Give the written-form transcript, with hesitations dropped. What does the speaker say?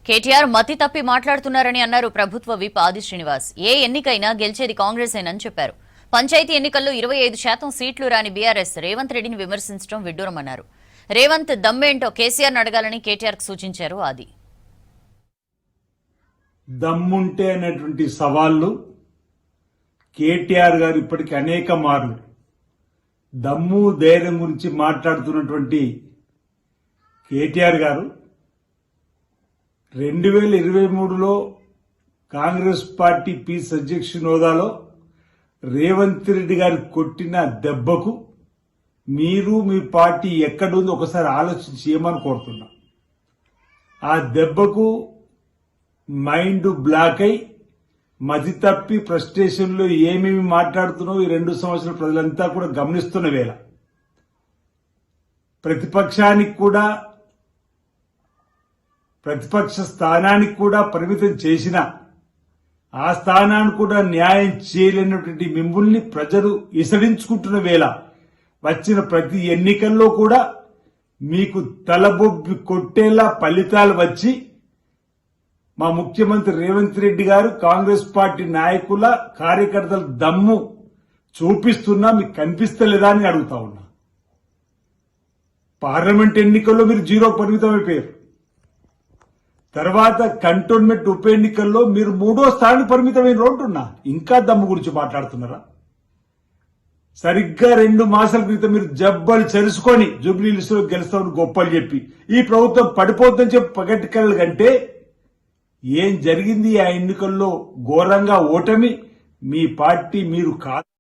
కేటీఆర్ మతి తప్పి మాట్లాడుతున్నారని అన్నారు ప్రభుత్వ విప్ ఆది శ్రీనివాస్. ఏ ఎన్నికైనా గెలిచేది కాంగ్రెసేనని చెప్పారు. పంచాయతీ ఎన్నికల్లో 25% సీట్లు రాని బీఆర్ఎస్ రేవంత్ రెడ్డిని విమర్శించడం విడ్డూరమన్నారు. రేవంత్ దమ్మేంటో కేసీఆర్ అడగాలని కేటీఆర్ సూచించారు. ఆది దమ్ముంటే అనేటువంటి సవాళ్లు కేటీఆర్ గారు ఇప్పటికి అనేక మార్లు దమ్ము ధైర్యం గురించి మాట్లాడుతున్నటువంటి కేటీఆర్ గారు 2023లో కాంగ్రెస్ పార్టీ పీస్ అధ్యక్షుని హోదాలో రేవంత్ రెడ్డి గారు కొట్టిన దెబ్బకు మీరు మీ పార్టీ ఎక్కడుందో ఒకసారి ఆలోచించి ఏమని కోరుతున్నా. ఆ దెబ్బకు మైండ్ బ్లాక్ అయి మతి తప్పి ఫ్రస్ట్రేషన్లో ఏమేమి మాట్లాడుతున్నావు ఈ 2 సంవత్సరాల ప్రజలంతా కూడా గమనిస్తున్న వేళ ప్రతిపక్షానికి కూడా ప్రతిపక్ష స్థానానికి కూడా పరిమితం చేసిన ఆ స్థానాన్ని కూడా న్యాయం చేయలేనటువంటి మిమ్మల్ని ప్రజలు ఇసడించుకుంటున్న వేళ వచ్చిన ప్రతి ఎన్నికల్లో కూడా మీకు తలబొబ్బి కొట్టేలా ఫలితాలు వచ్చి మా ముఖ్యమంత్రి రేవంత్ రెడ్డి గారు కాంగ్రెస్ పార్టీ నాయకుల కార్యకర్తల దమ్ము చూపిస్తున్నా మీకు కనిపిస్తలేదా అని అడుగుతా ఉన్నా. పార్లమెంట్ ఎన్నికల్లో మీరు 0 పరిమితం అయిపోయారు. తర్వాత కంటోన్మెంట్ ఉప ఎన్నికల్లో మీరు 3వ స్థానానికి పరిమితమైన అంటున్నా. ఇంకా దమ్ము గురించి మాట్లాడుతున్నారా? సరిగ్గా 2 మాసాల క్రితం మీరు జబ్బలు చెరుసుకొని జూబ్లీహిల్స్ లో గెలుస్తామని గొప్పలు చెప్పి ఈ ప్రభుత్వం పడిపోతుందని చెప్పి పగటికల కంటే ఏం జరిగింది ఆ ఎన్నికల్లో ఘోరంగా ఓటమి మీ పార్టీ మీరు కాదు.